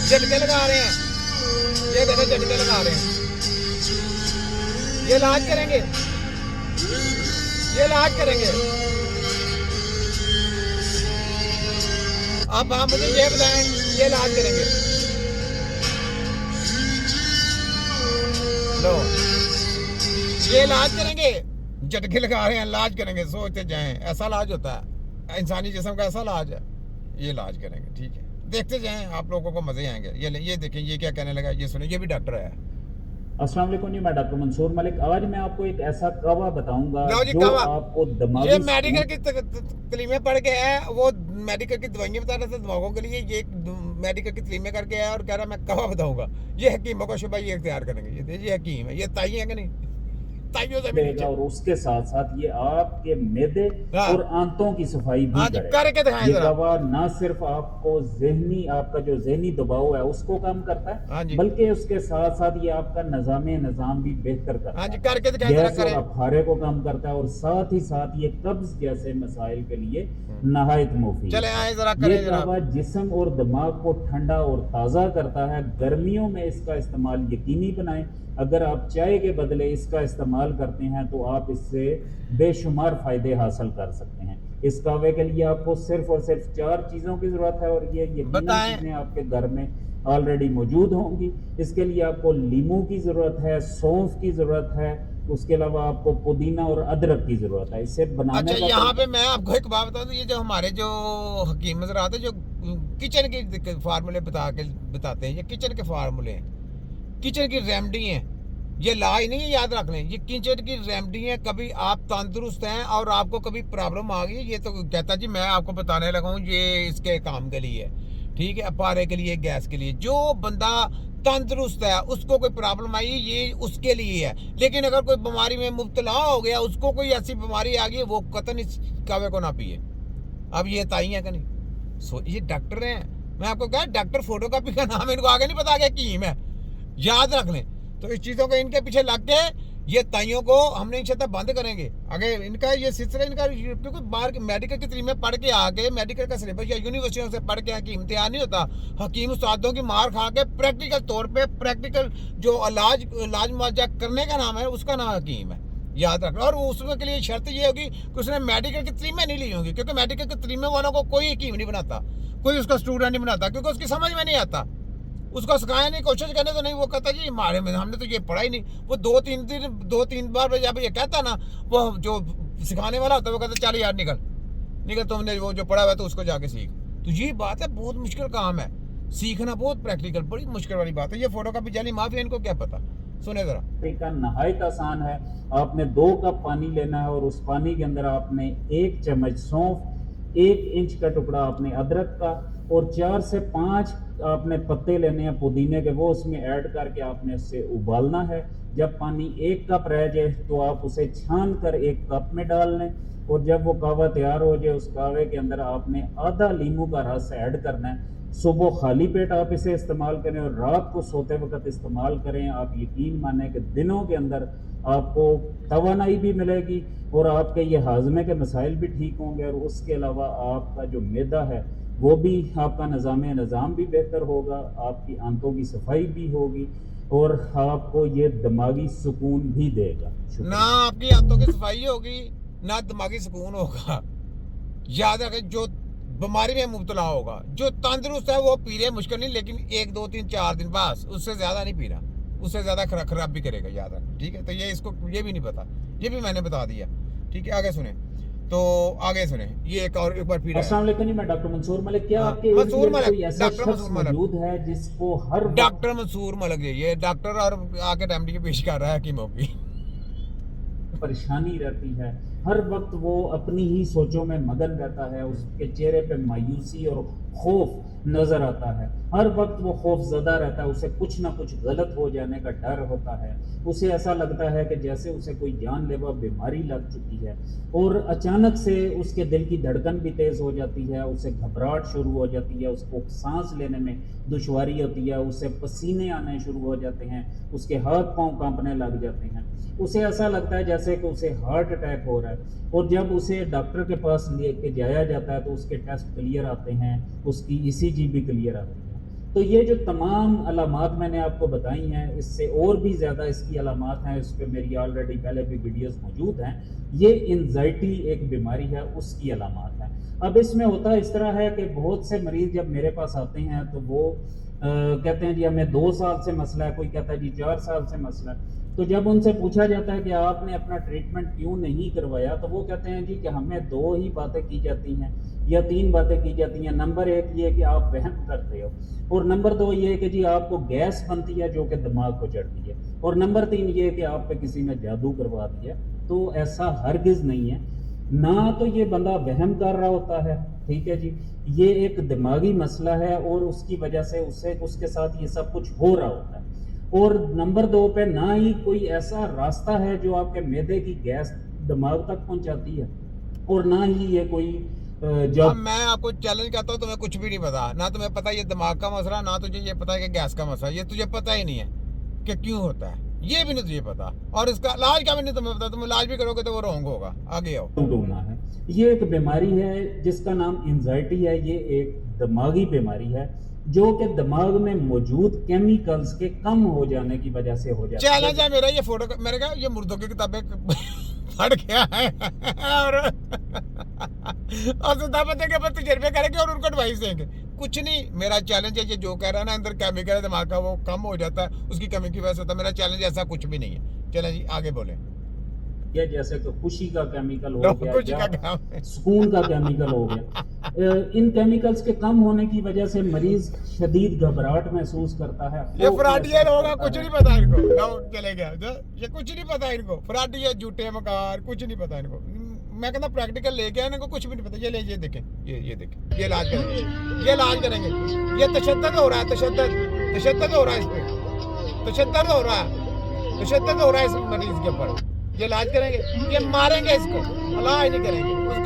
झटके लगा रहे हैं, ये देखो झटके लगा रहे हैं। ये इलाज करेंगे, ये इलाज करेंगे। अब आप मुझे ये बताएं, ये इलाज करेंगे। लो, ये इलाज करेंगे, झटके लगा रहे हैं, इलाज करेंगे। सोचते जाएं, ऐसा इलाज होता है इंसानी जिस्म का, ऐसा इलाज है। ये इलाज करेंगे, ठीक है, देखते जाएं, आप लोगों को मजे आएंगे। ये देखें, ये क्या कहने लगा, ये सुने, ये भी डॉक्टर है। अस्सलाम वालेकुम जी, मैं डॉक्टर मंसूर मलिक। आज मैं आपको एक ऐसा कवा बताऊंगा जी, जो कवा। आपको ये दिमागी मेडिकल की तलीमें पढ़ के है, वो मेडिकल की दवाइयाँ बता रहे थे दिमागों के लिए, ये मेडिकल की तलीमें करके है और कह रहा मैं कवा बताऊंगा। ये हकीमों का शुबा ये इख्तियार करेंगे। ये हकीम है, ये ताई है कि नहीं, ताइयों से भी नीचे। और उसके साथ साथ ये आपके मेदे हाँ। और आंतों की सफाई भी हाँ जी, करेगा। करके दिखाएं ये जरा। दवा ना सिर्फ आपको आपका जो ज़हनी दबाव है उसको कम करता हाँ है, जी। बल्कि उसके साथ साथ ये आपका निज़ाम भी बेहतर करता हाँ जी, है। करके दिखाएं जरा, गैस और करें। अफारे को कम करता है और साथ ही साथ ये कब्ज जैसे मसाइल के लिए नहायत मुफीद चले है। आए जरा, ये करें जरा। दवा जिस्म और दिमाग को ठंडा और ताज़ा करता है। गर्मियों में इसका इस्तेमाल यकीनी बनाएं। अगर आप चाय के बदले इसका इस्तेमाल करते हैं तो आप इससे बेशुमार फ़ायदे हासिल कर सकते हैं। इस कहवे के लिए आपको सिर्फ और सिर्फ 4 चीज़ों की ज़रूरत है और ये यकीनन बताएं। चीज़ें आपके घर में ऑलरेडी मौजूद होंगी। इसके लिए आपको लीमू की ज़रूरत है, सौंफ की ज़रूरत है, उसके अलावा आपको पुदीना और अदरक की ज़रूरत है। इसे बनाने अच्छा, का यहाँ पे मैं आपको एक बात बताऊँ, ये जो हमारे जो हकीम नजर आते हैं, जो किचन के फार्मूले बताते हैं, ये किचन के फार्मूले हैं, किचन की रेमडी हैं। ये इलाज नहीं है, याद रख लें, ये किचन की रेमडी है। कभी आप तंदुरुस्त हैं और आपको कभी प्रॉब्लम आ गई, ये तो कहता जी मैं आपको बताने लगा हूँ, ये इसके काम के लिए है, ठीक है, अपारे के लिए, गैस के लिए। जो बंदा तंदुरुस्त है, उसको कोई प्रॉब्लम आई, ये उसके लिए है। लेकिन अगर कोई बीमारी में मुब्तला हो गया, उसको कोई ऐसी बीमारी आ गई, वो कतन इस कावे को ना पिए। अब ये ताई है कि नहीं, ये डॉक्टर हैं। मैं आपको कहा, डॉक्टर फोटो कॉपी का नाम इनको आगे नहीं पता, कीम है, याद रख लें। तो इस चीज़ों को इनके पीछे लग के ये ताइयों को हमने इंशाअल्लाह बंद करेंगे। अगर इनका ये सिलसिला, इनका क्योंकि बाहर मेडिकल की तरीमें पढ़ के आके, मेडिकल का सिलेबस या यूनिवर्सिटियों से पढ़ के हकीम तैयार नहीं होता। हकीम उस्तादों की मार खा के प्रैक्टिकल तौर पे, प्रैक्टिकल जो इलाज मुआवजा करने का नाम है, उसका नाम हकीम है, याद रखना। और उसके लिए शर्त ये होगी कि उसने मेडिकल की तरीमें नहीं ली होंगी, क्योंकि मेडिकल की तरीमें वालों को कोई हकीम नहीं बनाता, कोई उसका स्टूडेंट नहीं बनाता, क्योंकि उसकी समझ में नहीं आता। उसको सिखाया नहीं, कोशिश करने तो नहीं, वो कहता जी हमारे में हमने तो ये पढ़ा ही नहीं। वो दो तीन बार जब ये कहता ना, वो जो सिखाने वाला होता है, वो कहता चल यार निकल, तुमने वो जो पढ़ा हुआ है तो उसको जाके सीख। तो ये बात है, बहुत मुश्किल काम है, सीखना बहुत प्रैक्टिकल, बड़ी मुश्किल वाली बात है। ये फोटो कॉपी जाली माफी, इनको क्या पता। सुने जरा। तरीका नहायत आसान है। आपने 2 कप पानी लेना है और उस पानी के अंदर आपने 1 चम्मच सौंफ, 1 इंच का टुकड़ा आपने अदरक का और 4 से 5 आपने पत्ते लेने हैं पुदीने के, वो उसमें ऐड करके आपने उससे उबालना है। जब पानी 1 कप रह जाए तो आप उसे छान कर 1 कप में डाल लें और जब वो कहवा तैयार हो जाए, उस कहवे के अंदर आपने आधा लीमू का रस ऐड करना है। सुबह खाली पेट आप इसे इस्तेमाल करें और रात को सोते वक्त इस्तेमाल करें। आप यकीन माने कि दिनों के अंदर आपको तवानाई भी मिलेगी और आपके ये हाजमे के मसाइल भी ठीक होंगे और उसके अलावा आपका जो मैदा है वो भी, आपका निज़ाम भी बेहतर होगा, आपकी आंतों की सफाई भी होगी और आपको ये दिमागी सुकून भी देगा। ना आपकी आंतों की सफाई होगी, ना दिमागी सुकून होगा। याद रखें, जो बीमारी में मुब्तला होगा, जो तंदुरुस्त है, वो पी रहे मुश्किल नहीं, लेकिन 1 2 3 4 दिन बस, उससे ज्यादा नहीं पी रहा, उससे ज्यादा खराब भी करेगा, याद रखें, ठीक है। तो ये इसको ये भी नहीं पता, ये भी मैंने बता दिया, ठीक है। आगे सुने, तो आगे सुने, ये एक बार फिर। अस्सलाम वालेकुम, मैं डॉक्टर मंसूर मलिक। क्या आपके मंसूर मलिक, कोई ऐसा शख्स मौजूद है जिसको हर डॉक्टर मंसूर मलिक, ये डॉक्टर और आके रेमडी पेश कर रहा है हकीमों की परेशानी रहती है, हर वक्त वो अपनी ही सोचों में मगन रहता है, उसके चेहरे पे मायूसी और खौफ नज़र आता है, हर वक्त वो खौफ ज़दा रहता है, उसे कुछ ना कुछ गलत हो जाने का डर होता है, उसे ऐसा लगता है कि जैसे उसे कोई जानलेवा बीमारी लग चुकी है और अचानक से उसके दिल की धड़कन भी तेज़ हो जाती है, उसे घबराहट शुरू हो जाती है, उसको सांस लेने में दुश्वारी होती है, उसे पसीने आने शुरू हो जाते हैं, उसके हाथ पांव कांपने लग जाते हैं, उसे ऐसा लगता है जैसे कि उसे हार्ट अटैक हो रहा है। और जब उसे डॉक्टर के पास लेके जाया जाता है तो उसके टेस्ट क्लियर आते हैं, उसकी ईसीजी भी क्लियर आती है। تو یہ جو تمام علامات میں نے آپ کو بتائی ہیں، اس سے اور بھی زیادہ اس کی علامات ہیں، اس پہ میری آلریڈی پہلے بھی ویڈیوز موجود ہیں. یہ انزائٹی ایک بیماری ہے، اس کی علامات ہیں. اب اس میں ہوتا اس طرح ہے کہ بہت سے مریض جب میرے پاس آتے ہیں تو وہ کہتے ہیں جی ہمیں 2 سال سے مسئلہ ہے، کوئی کہتا ہے جی 4 سال سے مسئلہ ہے. تو جب ان سے پوچھا جاتا ہے کہ آپ نے اپنا ٹریٹمنٹ کیوں نہیں کروایا، تو وہ کہتے ہیں جی کہ ہمیں 2 ہی باتیں کی جاتی ہیں یا 3 باتیں کی جاتی ہیں. نمبر 1 یہ کہ آپ وہم کرتے ہو، اور نمبر 2 یہ کہ جی آپ کو گیس بنتی ہے جو کہ دماغ کو چڑھتی ہے، اور نمبر 3 یہ کہ آپ پہ کسی نے جادو کروا دیا. تو ایسا ہرگز نہیں ہے. نہ تو یہ بندہ وہم کر رہا ہوتا ہے، ٹھیک ہے جی، یہ ایک دماغی مسئلہ ہے اور اس کی وجہ سے اس کے ساتھ یہ سب کچھ ہو رہا ہوتا ہے. اور نمبر 2 پہ نہ ہی کوئی ایسا راستہ ہے جو آپ کے معدے کی گیس دماغ تک پہنچاتی ہے، اور نہ ہی یہ کوئی جب اب میں آپ کو چیلنج کرتا ہوں، تمہیں کچھ بھی نہیں پتا، نہ تمہیں پتا یہ دماغ کا مسئلہ، نہ تجھے یہ پتا کہ گیس کا مسئلہ. یہ تجھے پتا ہی نہیں ہے کہ کیوں ہوتا ہے، یہ بھی نہیں تجھے پتا، اور اس کا علاج کا بھی نہیں تمہیں پتا. تم علاج بھی کرو گے تو وہ رونگ ہوگا. آگے آؤ. ڈھونڈنا ہے. یہ ایک بیماری ہے جس کا نام انزائٹی ہے. یہ ایک دماغی بیماری ہے جو کہ دماغ میں موجود کیمیکلز کے کم ہو جانے کی وجہ سے ہو جاتا ہے. چیلنج ہے میرا. یہ فوٹو میں نے کہا یہ مردوں کی کتابیں پڑھ گیا ہے اور صداقت کے بعد تجربے کریں گے اور ان کو ایڈوائس دیں گے. کچھ نہیں. میرا چیلنج ہے یہ جو کہہ رہا ہے نا اندر کیمیکل ہے دماغ کا، وہ کم ہو جاتا ہے، اس کی کمی کی وجہ سے ہوتا ہے. میرا چیلنج ایسا کچھ بھی نہیں ہے. چلیں جی آگے بولیں. جیسے کہ خوشی کا کیمیکل ہو گیا کچھ یا کا کام ہے. سکون کا کیمیکل ہو گیا. ان کیمیکلز کے کم ہونے کی وجہ سے مریض شدید گھبراہٹ محسوس کرتا ہے. یہ فراڈی ہوگا، کچھ نہیں پتا ان کو. چلے گیا یہ کچھ نہیں پتا ان کو. فراڈی ہے، جھوٹے مکار، کچھ نہیں پتا ان کو. میں کہتا پریکٹیکل لے کے ان کو کچھ بھی نہیں پتا. یہ لے یہ دیکھیں، یہ دیکھیں، یہ علاج کریں گے، یہ علاج کریں گے. یہ تشدد ہو رہا ہے، تشدد ہو رہا ہے، اس پہ تشدد ہو رہا ہے اس مریض کے اوپر. یہ علاج کریں گے، یہ ماریں گے اس کو، علاج نہیں کریں گے.